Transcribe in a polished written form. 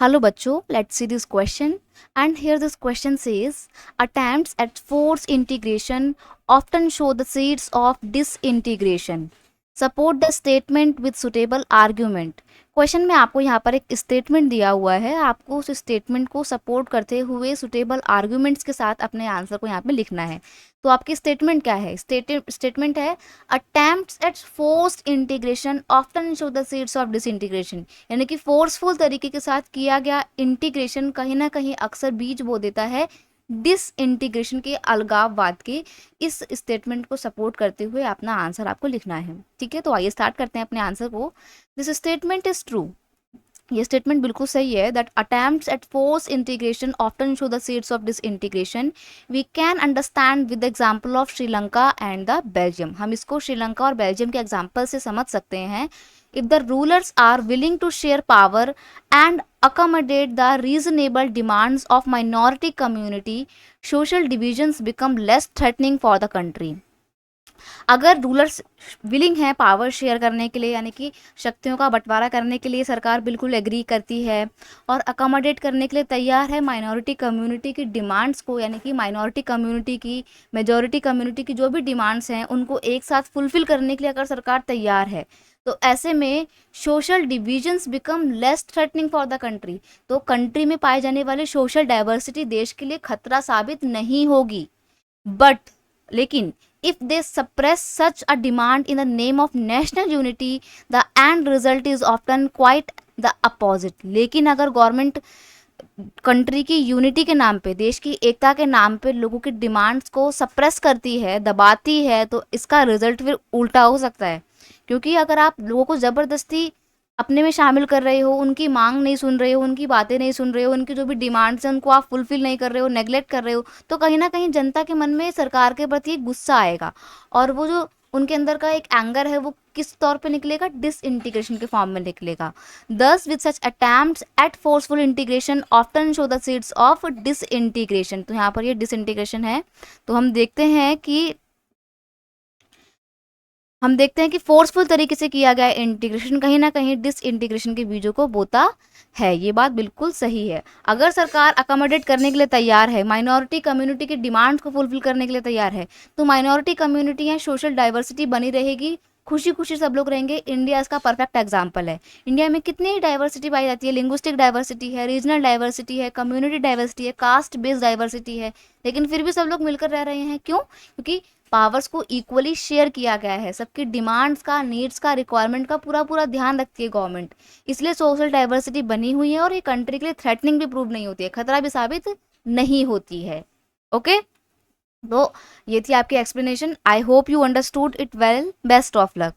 Hello बच्चों, let's see this question. And here this question says, attempts at forced integration often show the seeds of disintegration. Support the statement with suitable argument. Question में आपको यहाँ पर एक statement दिया हुआ है, आपको उस स्टेटमेंट को सपोर्ट करते हुए सुटेबल आर्ग्यूमेंट्स के साथ अपने आंसर को यहाँ पे लिखना है। तो आपकी स्टेटमेंट क्या है? स्टेटमेंट है, attempts at forced integration often show the seeds of disintegration. यानी कि फोर्सफुल तरीके के साथ किया गया इंटीग्रेशन कहीं ना कहीं अक्सर बीज बो देता है डिसइंटीग्रेशन के, अलगाववाद के। इस स्टेटमेंट को सपोर्ट करते हुए अपना आंसर आपको लिखना है। ठीक है, तो आइए स्टार्ट करते हैं अपने आंसर को। This statement is true. ये स्टेटमेंट बिल्कुल सही है, that attempts at force integration often show the seeds of disintegration. We can understand with example of Sri Lanka and the Belgium. हम इसको श्रीलंका और बेल्जियम के एग्जांपल से समझ सकते हैं। If the rulers are willing to share power and accommodate the reasonable demands of minority community, social divisions become less threatening for the country. अगर rulers willing है पावर शेयर करने के लिए, यानी कि शक्तियों का बंटवारा करने के लिए सरकार बिल्कुल एग्री करती है और अकोमोडेट करने के लिए तैयार है माइनॉरिटी कम्युनिटी की डिमांड्स को, यानी कि माइनॉरिटी कम्युनिटी की, मेजॉरिटी कम्युनिटी की जो भी डिमांड्स हैं उनको एक साथ फुलफिल करने के लिए अगर सरकार तैयार है, तो ऐसे में social divisions become less threatening for the country. तो कंट्री में पाए जाने वाले सोशल डाइवर्सिटी देश के लिए खतरा साबित नहीं होगी। बट लेकिन if they suppress such a demand in the name of national unity, the end result is often quite the opposite. लेकिन अगर गवर्नमेंट कंट्री की यूनिटी के नाम पे, देश की एकता के नाम पे लोगों की डिमांड्स को सप्रेस करती है, दबाती है, तो इसका रिजल्ट फिर उल्टा हो सकता है। क्योंकि अगर आप लोगों को ज़बरदस्ती अपने में शामिल कर रहे हो, उनकी मांग नहीं सुन रहे हो, उनकी बातें नहीं सुन रहे हो, उनकी जो भी डिमांड्स हैं उनको आप फुलफिल नहीं कर रहे हो, नेगलेक्ट कर रहे हो, तो कहीं ना कहीं जनता के मन में सरकार के प्रति गुस्सा आएगा और वो जो उनके अंदर का एक एंगर है वो किस तौर पे निकलेगा? डिसइंटीग्रेशन के फॉर्म में निकलेगा। Thus with such attempts at forceful integration often show the seeds of disintegration. तो यहाँ पर ये डिसइंटीग्रेशन है। तो हम देखते हैं कि फोर्सफुल तरीके से किया गया इंटीग्रेशन कहीं ना कहीं डिसइंटीग्रेशन के बीजों को बोता है। ये बात बिल्कुल सही है। अगर सरकार अकोमोडेट करने के लिए तैयार है, माइनॉरिटी कम्युनिटी की डिमांड्स को फुलफिल करने के लिए तैयार है, तो माइनॉरिटी कम्युनिटी या सोशल डाइवर्सिटी बनी रहेगी, खुशी खुशी सब लोग रहेंगे। इंडिया इसका परफेक्ट एग्जाम्पल है। इंडिया में कितनी डाइवर्सिटी पाई जाती है, लिंग्विस्टिक डाइवर्सिटी है, रीजनल डाइवर्सिटी है, कम्युनिटी डाइवर्सिटी है, कास्ट बेस्ड डाइवर्सिटी है, लेकिन फिर भी सब लोग मिलकर रह रहे हैं। क्यों? क्योंकि पावर्स को इक्वली शेयर किया गया है। सबकी डिमांड्स का, नीड्स का, रिक्वायरमेंट का पूरा पूरा ध्यान रखती है गवर्नमेंट। इसलिए सोशल डाइवर्सिटी बनी हुई है और ये कंट्री के लिए थ्रेटनिंग भी प्रूव नहीं होती है, खतरा भी साबित नहीं होती है। ओके, तो ये थी आपकी explanation. I hope you understood it well. Best of luck.